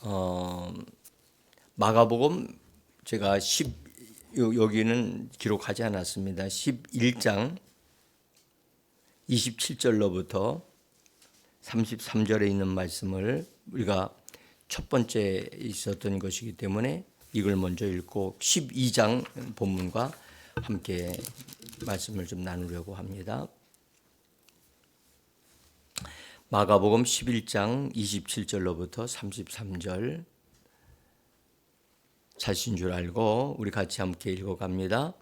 어, 마가복음 제가 여기는 기록하지 않았습니다. 11장 27절로부터 33절에 있는 말씀을 우리가 첫 번째 있었던 것이기 때문에 이걸 먼저 읽고 12장 본문과 함께 말씀을 좀 나누려고 합니다. 마가복음 11장 27절로부터 33절 자신 줄 알고 우리 같이 함께 읽어갑니다.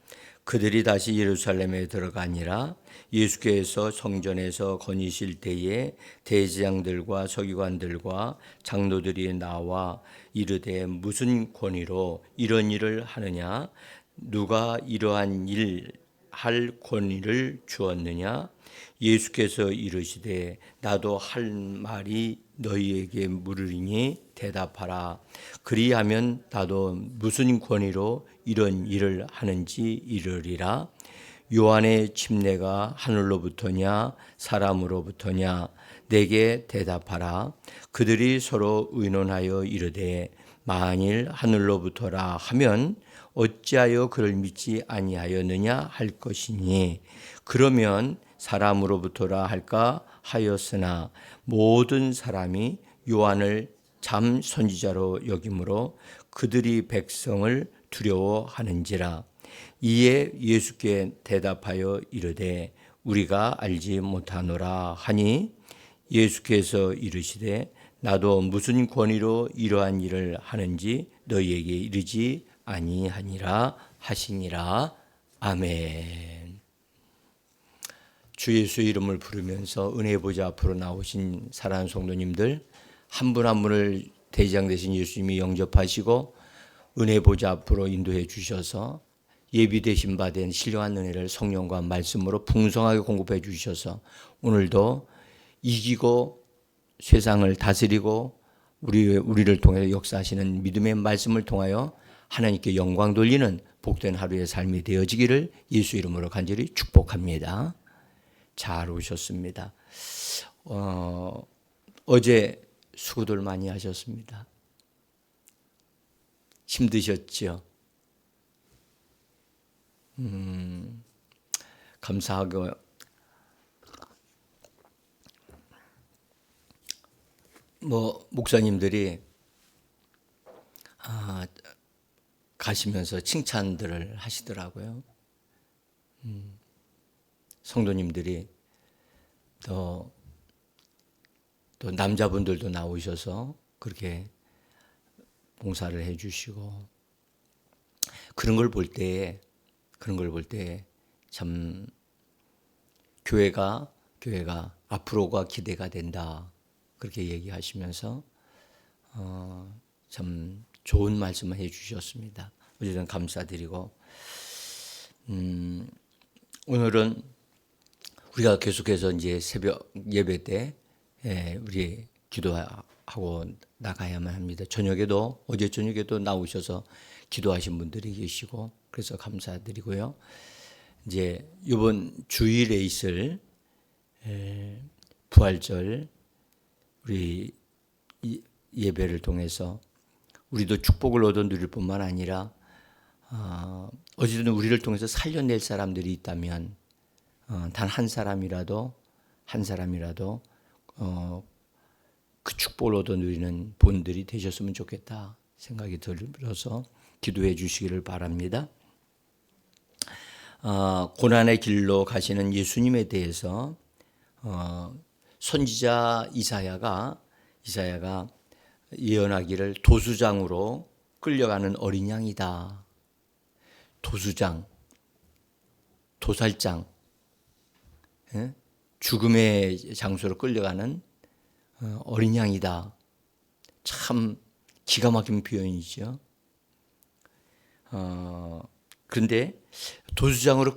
그들이 다시 예루살렘에 들어가니라. 예수께서 성전에서 거니실 때에 대제장들과 서기관들과 장로들이 나와 이르되 무슨 권위로 이런 일을 하느냐? 누가 이러한 일 할 권위를 주었느냐? 예수께서 이르시되 나도 할 말이 너희에게 물으리니 대답하라. 그리하면 나도 무슨 권위로 이런 일을 하는지 이르리라. 요한의 침례가 하늘로부터냐 사람으로부터냐? 내게 대답하라. 그들이 서로 의논하여 이르되 만일 하늘로부터라 하면 어찌하여 그를 믿지 아니하였느냐 할 것이니, 그러면 사람으로부터라 할까 하였으나 모든 사람이 요한을 참 선지자로 여기므로 그들이 백성을 두려워하는지라. 이에 예수께 대답하여 이르되 우리가 알지 못하노라 하니, 예수께서 이르시되 나도 무슨 권위로 이러한 일을 하는지 너희에게 이르지 아니하니라 하시니라. 아멘. 주 예수 이름을 부르면서 은혜 보좌 앞으로 나오신 사랑하는 성도님들, 한 분 한 분을 대장 되신 예수님이 영접하시고 은혜 보좌 앞으로 인도해 주셔서 예비되신 바 된 신령한 은혜를 성령과 말씀으로 풍성하게 공급해 주셔서 오늘도 이기고 세상을 다스리고 우리를 통해 역사하시는 믿음의 말씀을 통하여 하나님께 영광 돌리는 복된 하루의 삶이 되어지기를 예수 이름으로 간절히 축복합니다. 잘 오셨습니다. 어제 수고들 많이 하셨습니다. 힘드셨죠? 감사하고 목사님들이 가시면서 칭찬들을 하시더라고요. 성도님들이 또 남자분들도 나오셔서 그렇게 봉사를 해주시고, 그런 걸 볼 때 참 교회가 앞으로가 기대가 된다, 그렇게 얘기하시면서 참 좋은 말씀을 해주셨습니다. 어쨌든 감사드리고, 오늘은 우리가 계속해서 이제 새벽 예배 때 우리 기도하고 나가야만 합니다. 어제 저녁에도 나오셔서 기도하신 분들이 계시고, 그래서 감사드리고요. 이제 이번 주일에 있을 부활절 우리 예배를 통해서 우리도 축복을 얻어 누릴 뿐만 아니라 어쨌든 우리를 통해서 살려낼 사람들이 있다면 단 한 사람이라도 그 축복을 얻어 누리는 본들이 되셨으면 좋겠다 생각이 들어서 기도해 주시기를 바랍니다. 고난의 길로 가시는 예수님에 대해서 선지자 이사야가 예언하기를 도수장으로 끌려가는 어린 양이다. 도살장, 죽음의 장소로 끌려가는 어린 양이다. 참 기가 막힌 표현이죠. 그런데 도수장으로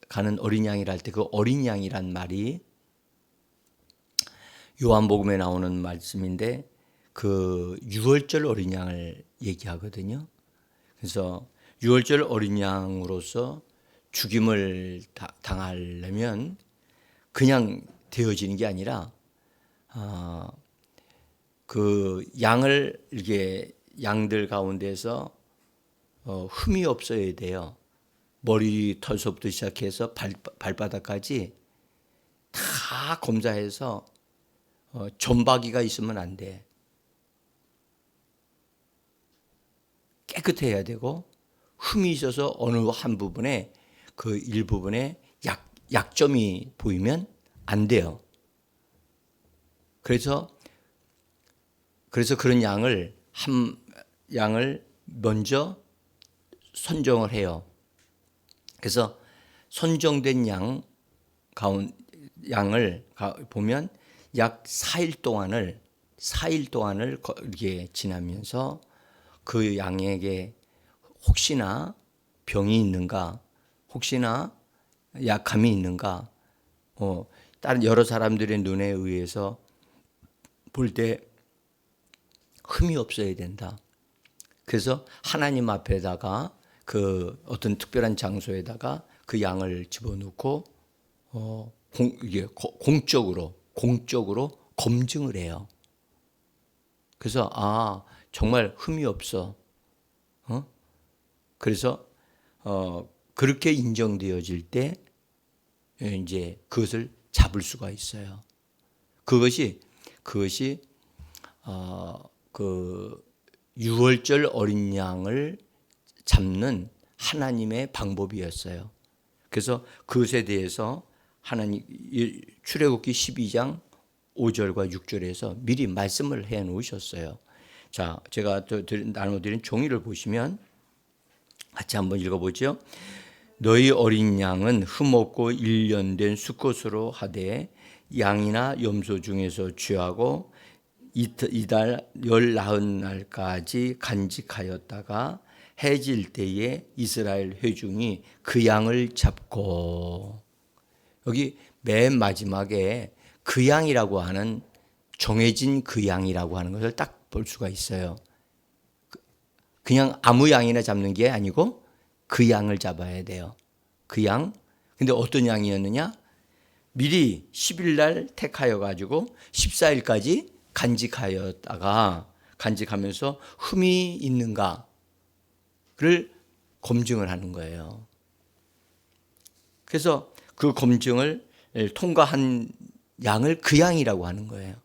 가는 어린 양이라 할 때 그 어린 양이란 말이 요한복음에 나오는 말씀인데 그 유월절 어린 양을 얘기하거든요. 그래서 유월절 어린 양으로서 죽임을 당하려면 그냥 되어지는 게 아니라 그 양을 이렇게 양들 가운데서 흠이 없어야 돼요. 머리 털서부터 시작해서 발바닥까지 다 검사해서 점박이가 있으면 안 돼. 깨끗해야 되고 흠이 있어서 어느 한 부분에 그 일부분에 약점이 보이면 안 돼요. 그래서 그런 양을 먼저 선정을 해요. 그래서 선정된 양을 보면 약 4일 동안을 이렇게 지나면서 그 양에게 혹시나 병이 있는가, 혹시나 약함이 있는가, 다른 여러 사람들의 눈에 의해서 볼 때 흠이 없어야 된다. 그래서 하나님 앞에다가 그 어떤 특별한 장소에다가 그 양을 집어넣고 이게 공적으로 검증을 해요. 그래서 정말 흠이 없어. 그래서 그렇게 인정되어질 때 이제 그것을 잡을 수가 있어요. 그것이 그 유월절 어린 양을 잡는 하나님의 방법이었어요. 그래서 그것에 대해서 하나님 출애굽기 12장 5절과 6절에서 미리 말씀을 해 놓으셨어요. 자, 제가 나눠드린 종이를 보시면 같이 한번 읽어보죠. 너희 어린 양은 흠없고 1년 된 수컷으로 하되 양이나 염소 중에서 취하고 이달 열 나흔 날까지 간직하였다가 해질 때에 이스라엘 회중이 그 양을 잡고, 여기 맨 마지막에 그 양이라고 하는, 정해진 그 양이라고 하는 것을 딱 볼 수가 있어요. 그냥 아무 양이나 잡는 게 아니고 그 양을 잡아야 돼요. 그 양. 근데 어떤 양이었느냐? 미리 10일 날 택하여 가지고 14일까지 간직하면서 흠이 있는가를 검증을 하는 거예요. 그래서 그 검증을 통과한 양을 그 양이라고 하는 거예요.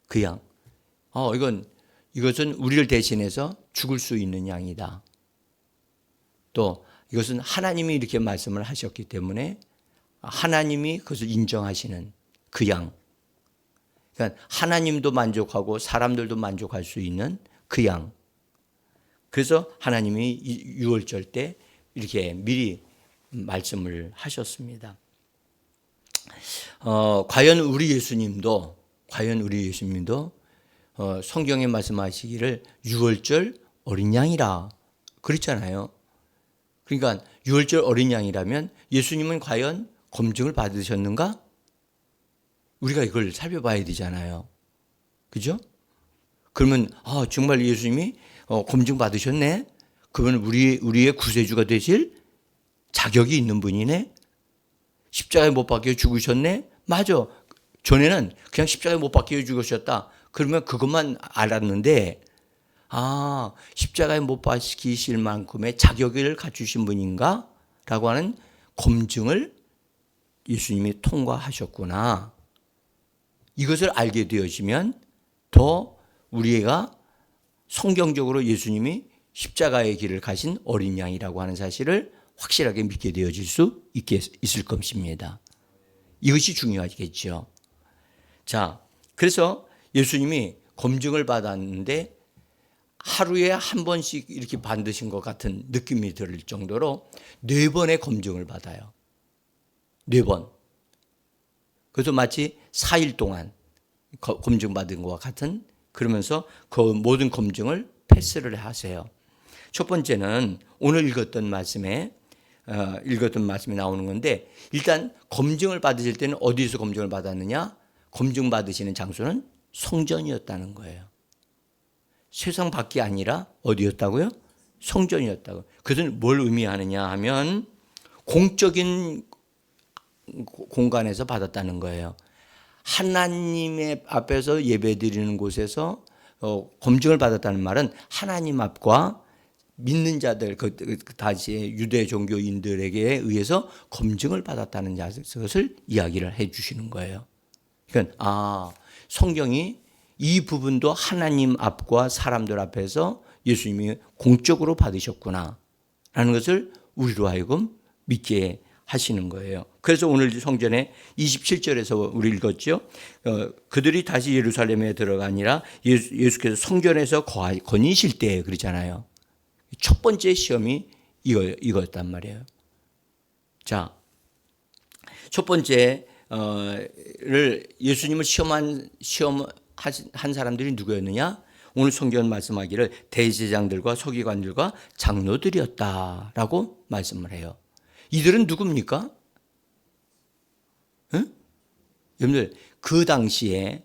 그 양. 이것은 우리를 대신해서 죽을 수 있는 양이다. 또 이것은 하나님이 이렇게 말씀을 하셨기 때문에 하나님이 그것을 인정하시는 그 양. 그러니까 하나님도 만족하고 사람들도 만족할 수 있는 그 양. 그래서 하나님이 유월절 때 이렇게 미리 말씀을 하셨습니다. 과연 우리 예수님도 성경에 말씀하시기를 유월절 어린 양이라 그랬잖아요. 그러니까 유월절 어린 양이라면 예수님은 과연 검증을 받으셨는가? 우리가 이걸 살펴봐야 되잖아요. 그죠? 그러면 정말 예수님이 검증 받으셨네? 그건 우리의 구세주가 되실 자격이 있는 분이네? 십자가에 못 박혀 죽으셨네? 맞아. 전에는 그냥 십자가에 못 박혀 죽으셨다. 그러면 그것만 알았는데 십자가에 못 박히실 만큼의 자격을 갖추신 분인가? 라고 하는 검증을 예수님이 통과하셨구나. 이것을 알게 되어지면 더 우리가 성경적으로 예수님이 십자가의 길을 가신 어린 양이라고 하는 사실을 확실하게 믿게 되어질 수 있을 것입니다. 이것이 중요하겠죠. 자, 그래서 예수님이 검증을 받았는데 하루에 한 번씩 이렇게 받으신 것 같은 느낌이 들 정도로 4번의 검증을 받아요. 4번. 그래서 마치 4일 동안 검증받은 것과 같은, 그러면서 그 모든 검증을 패스를 하세요. 첫 번째는 오늘 읽었던 말씀이 나오는 건데, 일단 검증을 받으실 때는 어디서 검증을 받았느냐? 검증 받으시는 장소는 성전이었다는 거예요. 세상 밖이 아니라 어디였다고요? 성전이었다고. 그것은 뭘 의미하느냐 하면 공적인 공간에서 받았다는 거예요. 하나님의 앞에서 예배드리는 곳에서 검증을 받았다는 말은 하나님 앞과 믿는 자들, 다시 유대 종교인들에게 의해서 검증을 받았다는 것을 이야기를 해 주시는 거예요. 그러니까 성경이 이 부분도 하나님 앞과 사람들 앞에서 예수님이 공적으로 받으셨구나 라는 것을 우리로 하여금 믿게 하시는 거예요. 그래서 오늘 성전에 27절에서 우리 읽었죠. 그들이 다시 예루살렘에 들어가니라 예수께서 성전에서 거니실 때 그러잖아요. 첫 번째 시험이 이거였단 말이에요. 자, 첫 번째를 예수님을 시험한 사람들이 누구였느냐? 오늘 성경은 말씀하기를 대제사장들과 서기관들과 장로들이었다라고 말씀을 해요. 이들은 누굽니까? 응? 여러분들 그 당시에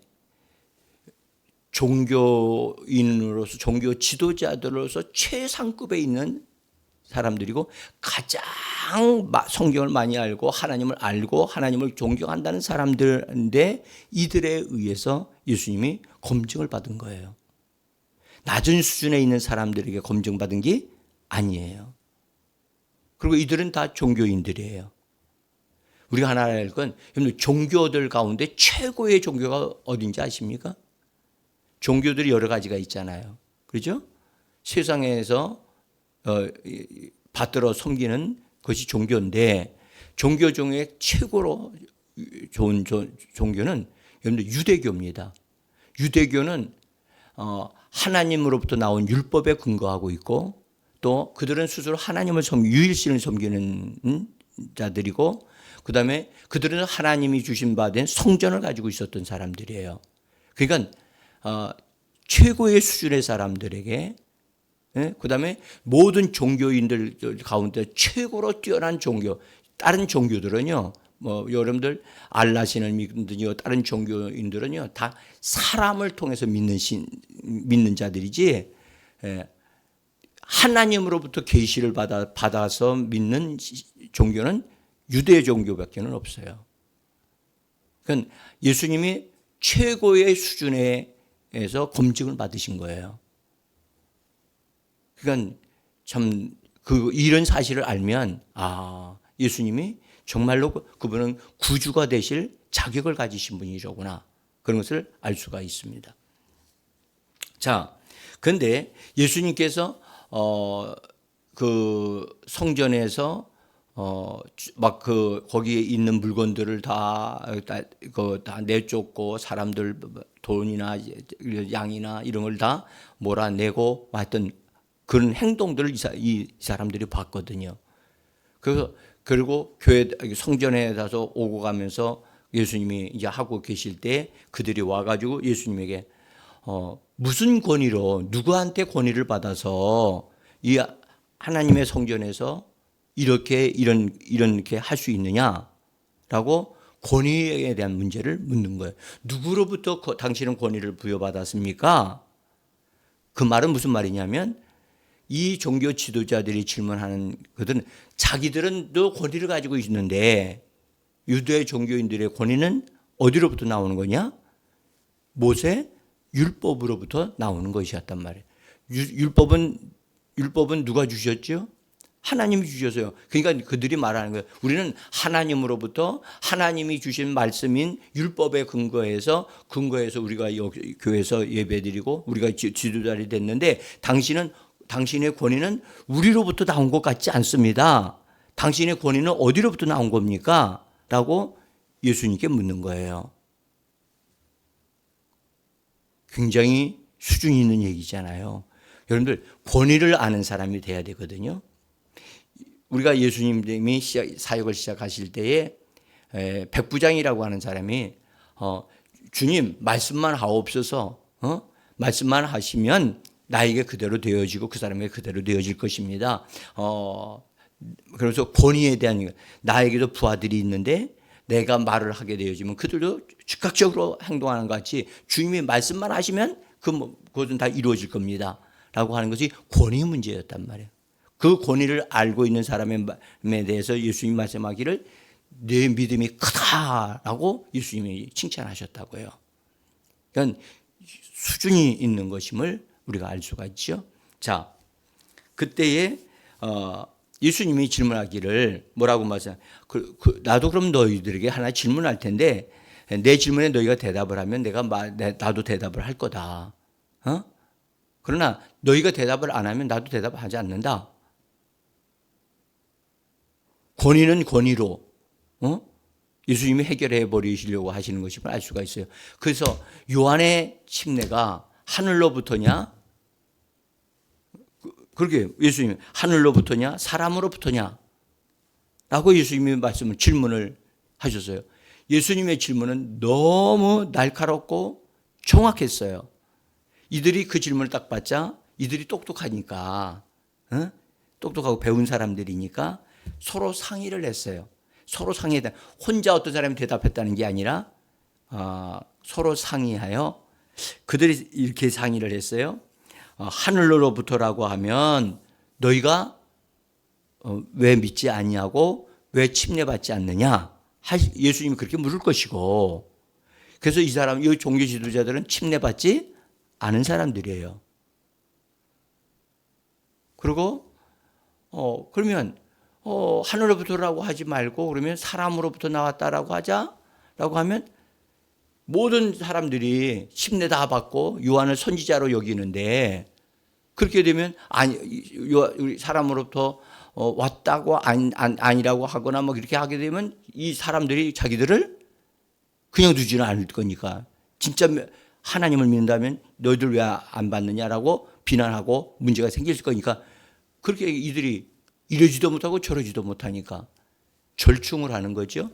종교인으로서 종교 지도자들로서 최상급에 있는 사람들이고 가장 성경을 많이 알고 하나님을 존경한다는 사람들인데 이들에 의해서 예수님이 검증을 받은 거예요. 낮은 수준에 있는 사람들에게 검증받은 게 아니에요. 그리고 이들은 다 종교인들이에요. 우리가 하나 알 건 종교들 가운데 최고의 종교가 어딘지 아십니까? 종교들이 여러 가지가 있잖아요. 그렇죠? 세상에서 받들어 섬기는 것이 종교인데 종교 중에 최고로 좋은 종교는 여러분들 유대교입니다. 유대교는 하나님으로부터 나온 율법에 근거하고 있고 또 그들은 스스로 하나님을 유일신을 섬기는 자들이고 그다음에 그들은 하나님이 주신 바 된 성전을 가지고 있었던 사람들이에요. 그러니까 최고의 수준의 사람들에게 그다음에 모든 종교인들 가운데 최고로 뛰어난 종교 다른 종교들은요 여러분들 알라신을 믿든지 다른 종교인들은요 다 사람을 통해서 믿는 자들이지 하나님으로부터 계시를 받아서 믿는 종교는 유대 종교밖에는 없어요. 그러니까 예수님이 최고의 수준에서 검증을 받으신 거예요. 그러니까 참 이런 사실을 알면 예수님이 정말로 그분은 구주가 되실 자격을 가지신 분이로구나 그런 것을 알 수가 있습니다. 자, 그런데 예수님께서 그 성전에서 거기에 있는 물건들을 다 내쫓고 사람들 돈이나 양이나 이런 걸 다 몰아내고 왔던 그런 행동들을 이 사람들이 봤거든요. 그리고 성전에 가서 오고 가면서 예수님이 이제 하고 계실 때 그들이 와가지고 예수님에게 무슨 권위로 누구한테 권위를 받아서 이 하나님의 성전에서 이렇게 할 수 있느냐라고 권위에 대한 문제를 묻는 거예요. 누구로부터 당신은 권위를 부여받았습니까? 그 말은 무슨 말이냐면 이 종교 지도자들이 질문하는 것은 자기들은 또 권위를 가지고 있는데 유대 종교인들의 권위는 어디로부터 나오는 거냐? 모세 율법으로부터 나오는 것이었단 말이에요. 율법은 누가 주셨죠? 하나님이 주셔서요. 그러니까 그들이 말하는 거예요. 우리는 하나님으로부터 하나님이 주신 말씀인 율법에 근거해서 우리가 교회에서 예배드리고 우리가 지도자들이 됐는데 당신의 권위는 우리로부터 나온 것 같지 않습니다. 당신의 권위는 어디로부터 나온 겁니까? 라고 예수님께 묻는 거예요. 굉장히 수준 있는 얘기잖아요. 여러분들 권위를 아는 사람이 돼야 되거든요. 우리가 예수님이 사역을 시작하실 때에 백부장이라고 하는 사람이 주님 말씀만 하옵소서 말씀만 하시면 나에게 그대로 되어지고 그 사람에게 그대로 되어질 것입니다. 그래서 권위에 대한 나에게도 부하들이 있는데 내가 말을 하게 되어지면 그들도 즉각적으로 행동하는 것 같이 주님이 말씀만 하시면 그것은 다 이루어질 겁니다. 라고 하는 것이 권위 문제였단 말이에요. 그 권위를 알고 있는 사람에 대해서 예수님이 말씀하기를 내 믿음이 크다라고 예수님이 칭찬하셨다고요. 그러니까 수준이 있는 것임을 우리가 알 수가 있죠. 자, 그때에 예수님이 질문하기를 뭐라고 말씀하세요? 나도 그럼 너희들에게 하나 질문할 텐데 내 질문에 너희가 대답을 하면 나도 대답을 할 거다. 그러나 너희가 대답을 안 하면 나도 대답하지 않는다. 권위는 권위로 예수님이 해결해 버리시려고 하시는 것임을 알 수가 있어요. 그래서 요한의 침례가 하늘로부터냐? 그렇게 예수님이 하늘로부터냐? 사람으로부터냐? 라고 예수님이 질문을 하셨어요. 예수님의 질문은 너무 날카롭고 정확했어요. 이들이 그 질문을 딱 받자 이들이 똑똑하니까, 똑똑하고 배운 사람들이니까 서로 상의를 했어요. 서로 상의했다. 혼자 어떤 사람이 대답했다는 게 아니라 서로 상의하여 그들이 이렇게 상의를 했어요. 하늘로부터라고 하면 너희가 왜 믿지 아니하고 왜 침례받지 않느냐? 예수님이 그렇게 물을 것이고, 그래서 이 종교 지도자들은 침례받지 않은 사람들이에요. 그리고 그러면 하늘로부터라고 하지 말고 그러면 사람으로부터 나왔다라고 하자라고 하면 모든 사람들이 침례 다 받고 요한을 선지자로 여기는데, 그렇게 되면 우리 사람으로부터 왔다고 아니라고 하거나 뭐 그렇게 하게 되면 이 사람들이 자기들을 그냥 두지는 않을 거니까, 진짜 하나님을 믿는다면 너희들 왜 안 받느냐라고 비난하고 문제가 생길 거니까, 그렇게 이들이 이러지도 못하고 저러지도 못하니까 절충을 하는 거죠.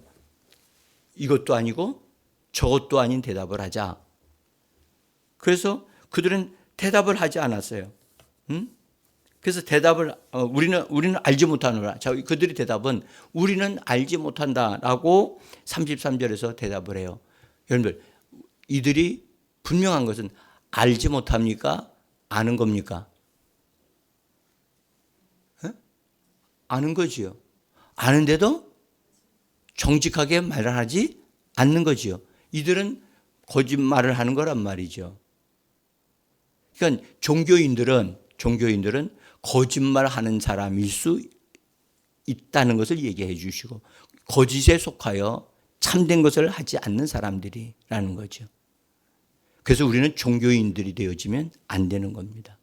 이것도 아니고 저것도 아닌 대답을 하자. 그래서 그들은 대답을 하지 않았어요. 그래서 대답을 우리는 알지 못하노라. 그들의 대답은 우리는 알지 못한다라고 33절에서 대답을 해요. 여러분들, 이들이 분명한 것은 알지 못합니까? 아는 겁니까? 아는 거지요. 아는데도 정직하게 말을 하지 않는 거지요. 이들은 거짓말을 하는 거란 말이죠. 그러니까 종교인들은 거짓말하는 사람일 수 있다는 것을 얘기해 주시고, 거짓에 속하여 참된 것을 하지 않는 사람들이라는 거죠. 그래서 우리는 종교인들이 되어지면 안 되는 겁니다.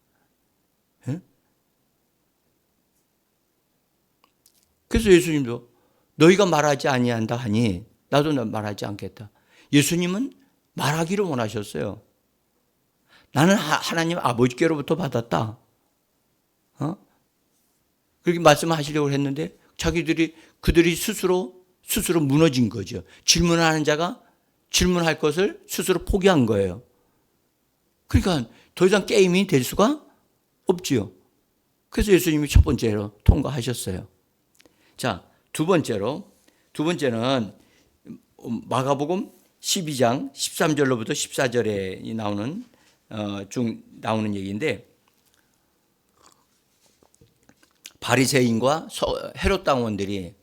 그래서 예수님도 너희가 말하지 아니한다 하니 나도 말하지 않겠다. 예수님은 말하기를 원하셨어요. 나는 하나님 아버지께로부터 받았다. 그렇게 말씀하시려고 했는데 그들이 스스로 무너진 거죠. 질문하는 자가 질문할 것을 스스로 포기한 거예요. 그러니까 더 이상 게임이 될 수가 없지요. 그래서 예수님이 첫 번째로 통과하셨어요. 자, 두 번째는 마가복음 12장 13절로부터 14절에 나오는 얘기인데, 바리새인과 헤롯 당원들이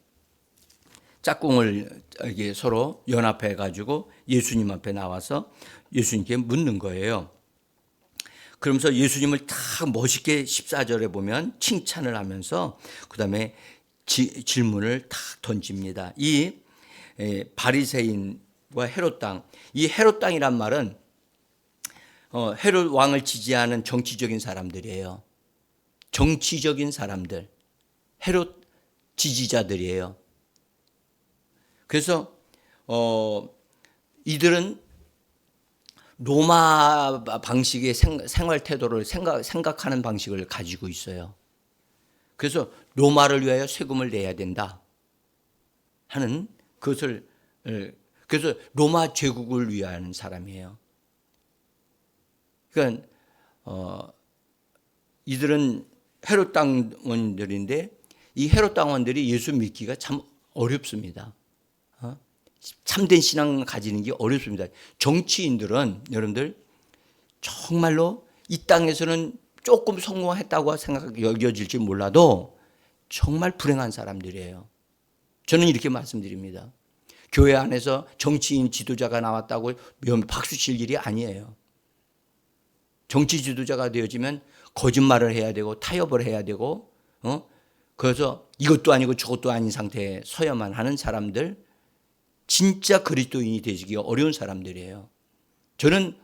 짝꿍을 이렇게 서로 연합해 가지고 예수님 앞에 나와서 예수님께 묻는 거예요. 그러면서 예수님을 딱 멋있게 14절에 보면 칭찬을 하면서 그다음에 질문을 딱 던집니다. 이 바리새인과 헤롯 땅, 이 헤롯 땅이란 말은 헤롯 왕을 지지하는 정치적인 사람들이에요. 정치적인 사람들, 헤롯 지지자들이에요. 그래서 이들은 로마 방식의 생활 태도를 생각하는 방식을 가지고 있어요. 그래서 로마를 위하여 세금을 내야 된다 하는 그것을, 그래서 로마 제국을 위하는 사람이에요. 그러니까 이들은 헤롯 당원들인데 이 헤롯 당원들이 예수 믿기가 참 어렵습니다. 참된 신앙을 가지는 게 어렵습니다. 정치인들은 여러분들 정말로 이 땅에서는 조금 성공했다고 여겨질지 몰라도 정말 불행한 사람들이에요. 저는 이렇게 말씀드립니다. 교회 안에서 정치인 지도자가 나왔다고 박수 칠 일이 아니에요. 정치 지도자가 되어지면 거짓말을 해야 되고 타협을 해야 되고 그래서 이것도 아니고 저것도 아닌 상태에 서야만 하는 사람들, 진짜 그리스도인이 되시기 어려운 사람들이에요. 저는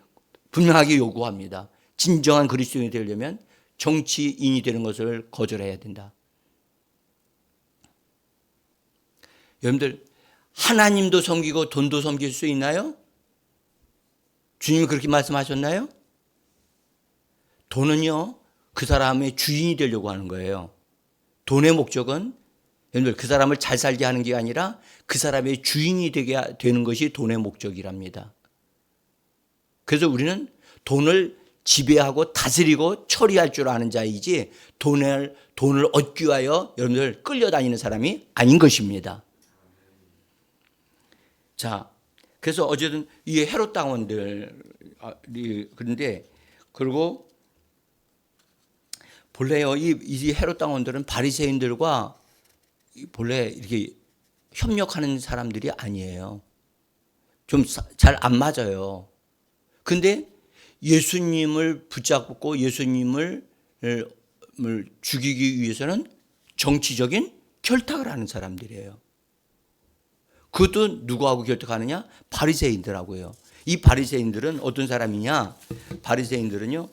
분명하게 요구합니다. 진정한 그리스도인이 되려면 정치인이 되는 것을 거절해야 된다. 여러분들, 하나님도 섬기고 돈도 섬길 수 있나요? 주님이 그렇게 말씀하셨나요? 돈은요, 그 사람의 주인이 되려고 하는 거예요. 돈의 목적은 여러분들 그 사람을 잘 살게 하는 게 아니라 그 사람의 주인이 되는 것이 돈의 목적이랍니다. 그래서 우리는 돈을 지배하고 다스리고 처리할 줄 아는 자이지 돈을 얻기 위하여 여러분들 끌려다니는 사람이 아닌 것입니다. 자, 그래서 어쨌든 이 헤롯 당원들이 그런데 그리고 본래요 이 헤롯 당원들은 바리새인들과 본래 이렇게 협력하는 사람들이 아니에요. 좀 잘 안 맞아요. 근데 예수님을 붙잡고 예수님을 죽이기 위해서는 정치적인 결탁을 하는 사람들이에요. 그것도 누구하고 결탁하느냐? 바리새인들하고요. 이 바리새인들은 어떤 사람이냐? 바리새인들은요,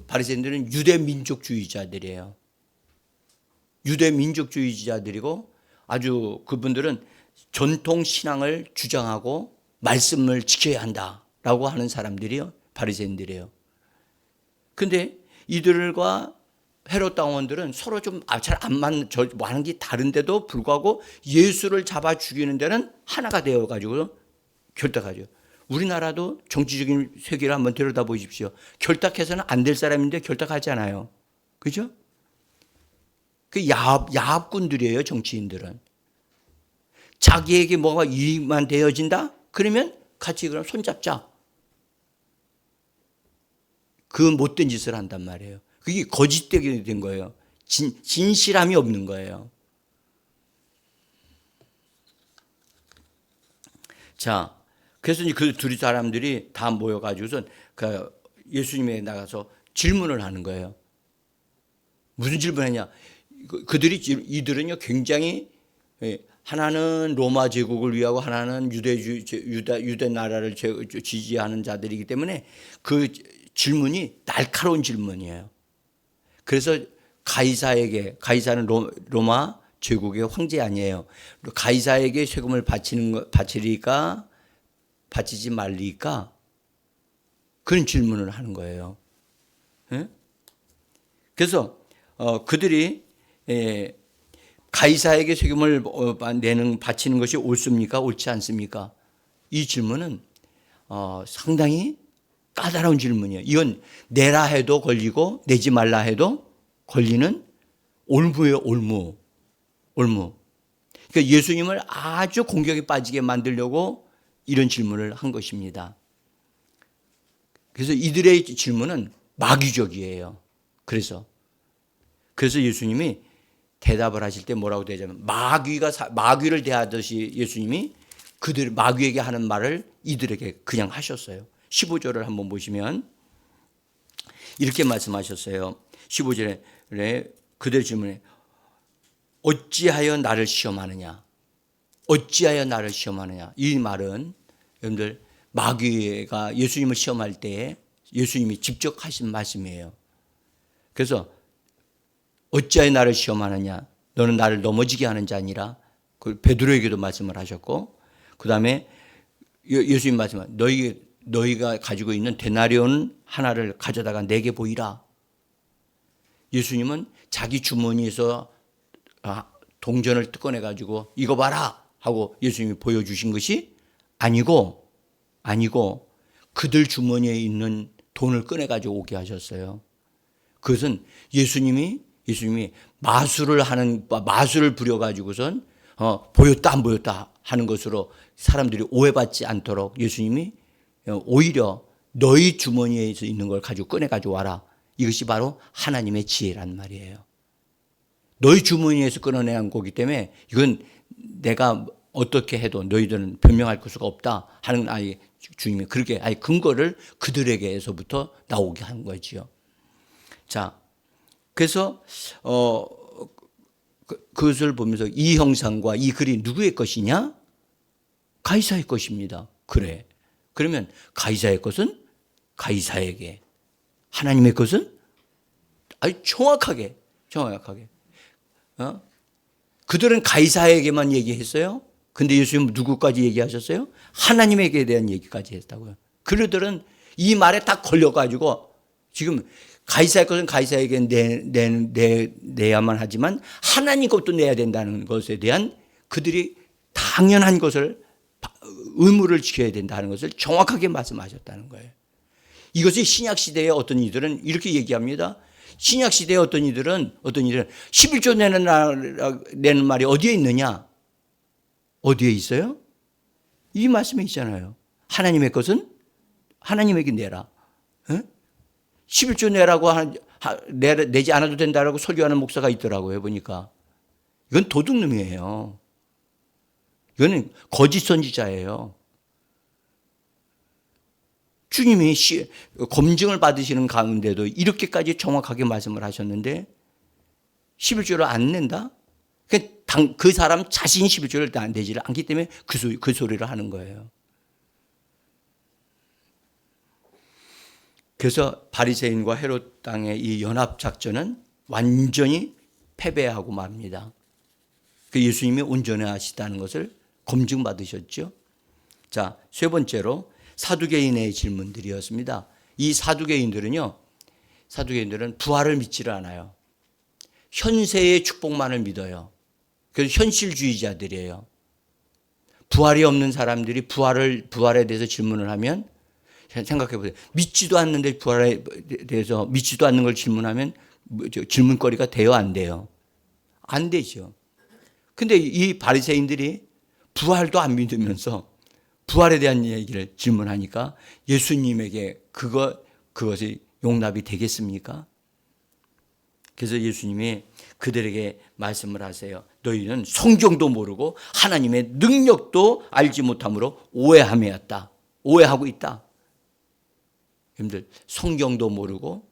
바리새인들은 유대 민족주의자들이에요. 유대 민족주의자들이고 아주 그분들은 전통 신앙을 주장하고 말씀을 지켜야 한다라고 하는 사람들이요, 바리새인들이에요. 근데 이들과 헤롯 당원들은 서로 좀 잘 안 맞는 많은 게 다른데도 불구하고 예수를 잡아 죽이는 데는 하나가 되어 가지고 결탁하죠. 우리나라도 정치적인 세계를 한번 들여다 보십시오. 결탁해서는 안 될 사람인데 결탁하잖아요. 그죠? 그 야합꾼들이에요, 정치인들은. 자기에게 뭐가 이익만 되어진다? 그러면 같이 그럼 손잡자. 그 못된 짓을 한단 말이에요. 그게 거짓되게 된 거예요. 진실함이 없는 거예요. 자, 그래서 그 둘이 사람들이 다 모여가지고서 예수님에 나가서 질문을 하는 거예요. 무슨 질문했냐? 이들은요 굉장히 하나는 로마 제국을 위하고 하나는 유대 나라를 지지하는 자들이기 때문에 그 질문이 날카로운 질문이에요. 그래서 가이사는 로마 제국의 황제 아니에요. 가이사에게 세금을 바치리까 바치지 말리까 그런 질문을 하는 거예요. 그래서 그들이 가이사에게 세금을 바치는 것이 옳습니까? 옳지 않습니까? 이 질문은 상당히 까다로운 질문이에요. 이건 내라 해도 걸리고 내지 말라 해도 걸리는 올무예요. 올무. 그러니까 예수님을 아주 공격에 빠지게 만들려고 이런 질문을 한 것입니다. 그래서 이들의 질문은 마귀적이에요. 그래서 예수님이 대답을 하실 때 뭐라고 대하자면 마귀를 대하듯이 예수님이 마귀에게 하는 말을 이들에게 그냥 하셨어요. 15절을 한번 보시면 이렇게 말씀하셨어요. 15절에 그들 질문에 어찌하여 나를 시험하느냐? 어찌하여 나를 시험하느냐? 이 말은 여러분들 마귀가 예수님을 시험할 때에 예수님이 직접 하신 말씀이에요. 그래서 어찌하여 나를 시험하느냐? 너는 나를 넘어지게 하는 자니라. 그 베드로에게도 말씀을 하셨고, 그 다음에 예수님 말씀은 너희가 가지고 있는 데나리온 하나를 가져다가 내게 보이라. 예수님은 자기 주머니에서 동전을 꺼내 가지고 이거 봐라 하고 예수님이 보여주신 것이 아니고 그들 주머니에 있는 돈을 꺼내 가지고 오게 하셨어요. 그것은 예수님이 마술을 부려 가지고선 보였다 안 보였다 하는 것으로 사람들이 오해받지 않도록 예수님이 오히려 너희 주머니에 있는 걸 가지고 꺼내 가지고 와라. 이것이 바로 하나님의 지혜란 말이에요. 너희 주머니에서 끌어내는 거기 때문에 이건 내가 어떻게 해도 너희들은 변명할 수가 없다 하는 주님이 그렇게 근거를 그들에게서부터 나오게 한 거지요. 자, 그래서 그것을 보면서 이 형상과 이 글이 누구의 것이냐? 가이사의 것입니다. 그래. 그러면 가이사의 것은 가이사에게, 하나님의 것은 정확하게. 그들은 가이사에게만 얘기했어요. 근데 예수님은 누구까지 얘기하셨어요? 하나님에게 대한 얘기까지 했다고요. 그들은 이 말에 딱 걸려가지고 지금 가이사의 것은 가이사에게 내야만 하지만 하나님 것도 내야 된다는 것에 대한 그들이 당연한 것을, 의무를 지켜야 된다는 것을 정확하게 말씀하셨다는 거예요. 이것이 신약시대의 어떤 이들은 이렇게 얘기합니다. 신약시대의 어떤 이들은 11조 내는 말이 어디에 있느냐? 어디에 있어요? 이 말씀에 있잖아요. 하나님의 것은 하나님에게 내라. 11조 내라고 내지 않아도 된다라고 설교하는 목사가 있더라고요. 보니까 이건 도둑놈이에요. 이거는 거짓 선지자예요. 주님이 검증을 받으시는 가운데도 이렇게까지 정확하게 말씀을 하셨는데 11조를 안 낸다? 그 사람 자신이 11조를 내지를 않기 때문에 그 소리를 하는 거예요. 그래서 바리새인과 헤롯 땅의 이 연합 작전은 완전히 패배하고 맙니다. 그 예수님이 온전하시다는 것을 검증받으셨죠. 자, 세 번째로 사두개인의 질문들이었습니다. 이 사두개인들은 부활을 믿지를 않아요. 현세의 축복만을 믿어요. 그래서 현실주의자들이에요. 부활이 없는 사람들이 부활에 대해서 질문을 하면 생각해 보세요. 믿지도 않는데 부활에 대해서 믿지도 않는 걸 질문하면 질문거리가 돼요, 안 돼요? 안 되죠. 근데 이 바리새인들이 부활도 안 믿으면서 부활에 대한 얘기를 질문하니까 예수님에게 그것이 용납이 되겠습니까? 그래서 예수님이 그들에게 말씀을 하세요. 너희는 성경도 모르고 하나님의 능력도 알지 못함으로 오해하고 있다. 여러분들, 성경도 모르고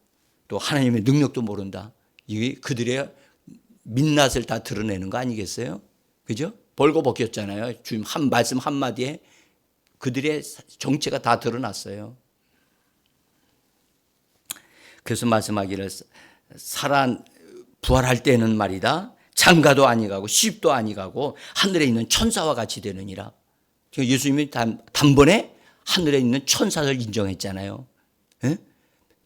또 하나님의 능력도 모른다. 이게 그들의 민낯을 다 드러내는 거 아니겠어요? 그죠? 벌거벗겼잖아요. 주님 말씀 한마디에 그들의 정체가 다 드러났어요. 그래서 말씀하기를 부활할 때는 말이다. 장가도 아니가고 시집도 아니가고 하늘에 있는 천사와 같이 되느니라. 예수님이 단번에 하늘에 있는 천사를 인정했잖아요. 예?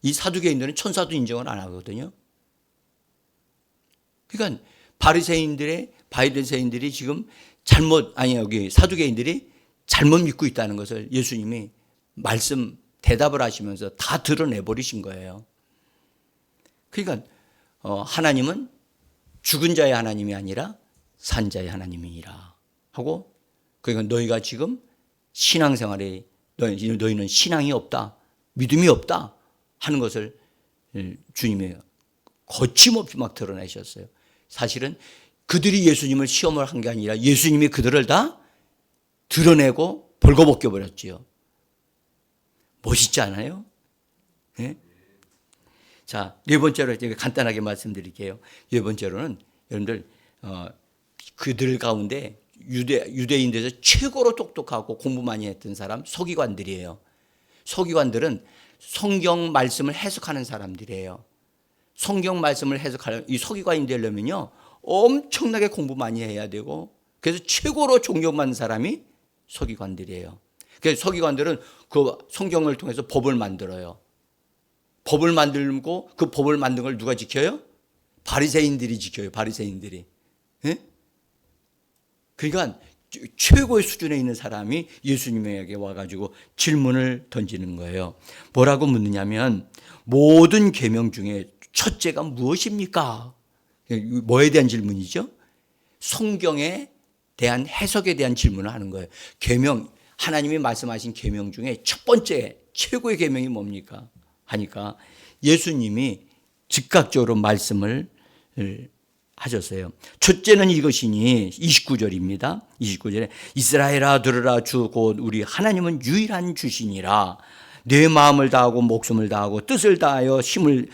이 사두개인들은 천사도 인정을 안 하거든요. 그러니까 바리새인들이 지금 사두개인들이 잘못 믿고 있다는 것을 예수님이 대답을 하시면서 다 드러내버리신 거예요. 그러니까 하나님은 죽은 자의 하나님이 아니라 산 자의 하나님이라 하고, 그러니까 너희가 지금 신앙생활에 너희는 신앙이 없다, 믿음이 없다 하는 것을 주님이 거침없이 막 드러내셨어요. 사실은 그들이 예수님을 시험을 한 게 아니라 예수님이 그들을 다 드러내고 벌거벗겨 버렸지요. 멋있지 않아요? 네? 자, 네 번째로 간단하게 말씀드릴게요. 네 번째로는 여러분들 그들 가운데 유대인들에서 최고로 똑똑하고 공부 많이 했던 사람 서기관들이에요. 서기관들은 성경 말씀을 해석하는 사람들이에요. 성경 말씀을 해석하려면 이 서기관이 되려면요 엄청나게 공부 많이 해야 되고, 그래서 최고로 존경받는 사람이 서기관들이에요. 그래서 서기관들은 그 성경을 통해서 법을 만들어요. 법을 만들고 그 법을 만든 걸 누가 지켜요? 바리새인들이 지켜요. 바리새인들이. 예? 그러니까 최고의 수준에 있는 사람이 예수님에게 와가지고 질문을 던지는 거예요. 뭐라고 묻느냐면 모든 계명 중에 첫째가 무엇입니까? 뭐에 대한 질문이죠? 성경에 대한 해석에 대한 질문을 하는 거예요. 계명, 하나님이 말씀하신 계명 중에 첫 번째 최고의 계명이 뭡니까? 하니까 예수님이 즉각적으로 말씀을 하셨어요. 첫째는 이것이니 29절입니다. 29절에 이스라엘아 들으라 주 곧 우리 하나님은 유일한 주시니라. 내 마음을 다하고 목숨을 다하고 뜻을 다하고 힘을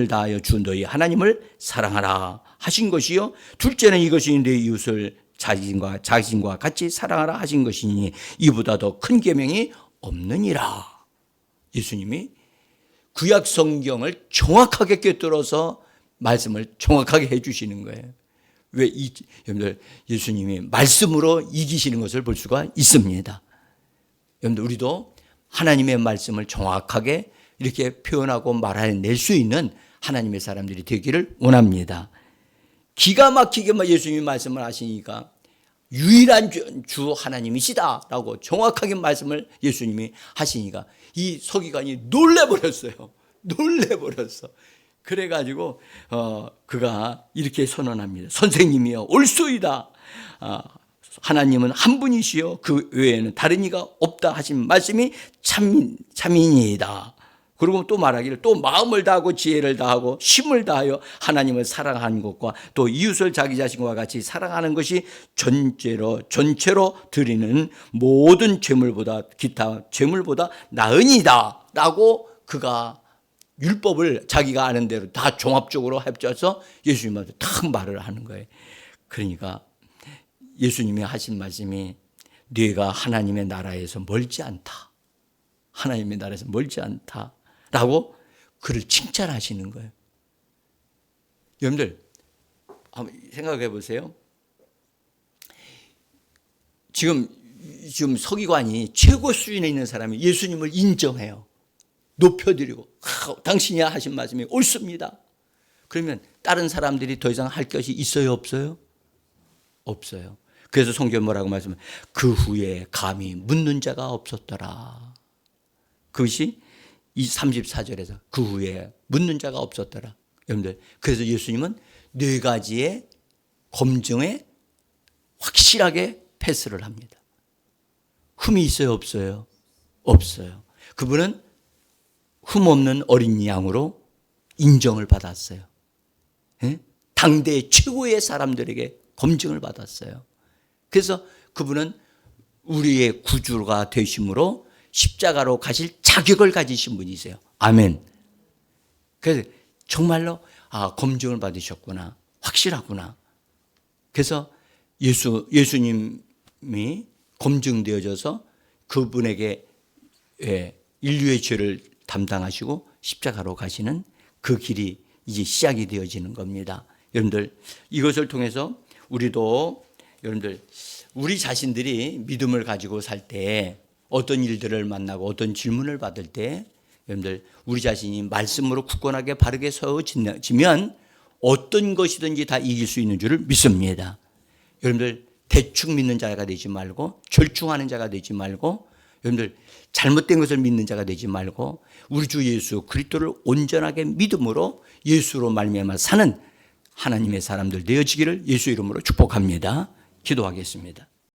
다하여 주 너희 하나님을 사랑하라 하신 것이요. 둘째는 이것이 내 이웃을 자신과 같이 사랑하라 하신 것이니 이보다 더 큰 계명이 없느니라. 예수님이 구약 성경을 정확하게 꿰뚫어서 말씀을 정확하게 해 주시는 거예요. 여러분들 예수님이 말씀으로 이기시는 것을 볼 수가 있습니다. 여러분들 우리도 하나님의 말씀을 정확하게 이렇게 표현하고 말해낼 수 있는 하나님의 사람들이 되기를 원합니다. 기가 막히게 예수님이 말씀을 하시니까 유일한 주 하나님이시다라고 정확하게 말씀을 예수님이 하시니까 이 서기관이 놀래버렸어요. 놀래버렸어. 그래가지고 그가 이렇게 선언합니다. 선생님이여 옳소이다. 하나님은 한 분이시여 그 외에는 다른 이가 없다 하신 말씀이 참이니이다. 그리고 또 말하기를 또 마음을 다하고 지혜를 다하고 힘을 다하여 하나님을 사랑하는 것과 또 이웃을 자기 자신과 같이 사랑하는 것이 전체로 드리는 모든 제물보다 기타 제물보다 나으니다 라고 그가 율법을 자기가 아는 대로 다 종합적으로 합쳐서 예수님한테 탁 말을 하는 거예요. 그러니까 예수님이 하신 말씀이 네가 하나님의 나라에서 멀지 않다. 하나님의 나라에서 멀지 않다. 라고 그를 칭찬하시는 거예요. 여러분들 한번 생각해 보세요. 지금 서기관이 최고 수준에 있는 사람이 예수님을 인정해요. 높여드리고 당신이 하신 말씀이 옳습니다. 그러면 다른 사람들이 더 이상 할 것이 있어요? 없어요? 없어요. 그래서 성경 뭐라고 말씀해요? 그 후에 감히 묻는 자가 없었더라. 그것이 이 34절에서 그 후에 묻는 자가 없었더라. 여러분들 그래서 예수님은 네 가지의 검증에 확실하게 패스를 합니다. 흠이 있어요? 없어요? 없어요. 그분은 흠 없는 어린 양으로 인정을 받았어요. 당대 최고의 사람들에게 검증을 받았어요. 그래서 그분은 우리의 구주가 되심으로 십자가로 가실 자격을 가지신 분이세요. 아멘. 그래서 정말로 검증을 받으셨구나. 확실하구나. 그래서 예수님이 검증되어져서 그분에게 인류의 죄를 담당하시고 십자가로 가시는 그 길이 이제 시작이 되어지는 겁니다. 여러분들 이것을 통해서 우리도 여러분들 우리 자신들이 믿음을 가지고 살 때 어떤 일들을 만나고 어떤 질문을 받을 때 여러분들 우리 자신이 말씀으로 굳건하게 바르게 서지면 어떤 것이든지 다 이길 수 있는 줄을 믿습니다. 여러분들 대충 믿는 자가 되지 말고 절충하는 자가 되지 말고 여러분들 잘못된 것을 믿는 자가 되지 말고 우리 주 예수 그리스도를 온전하게 믿음으로 예수로 말미암아 사는 하나님의 사람들 되어지기를 예수 이름으로 축복합니다. 기도하겠습니다.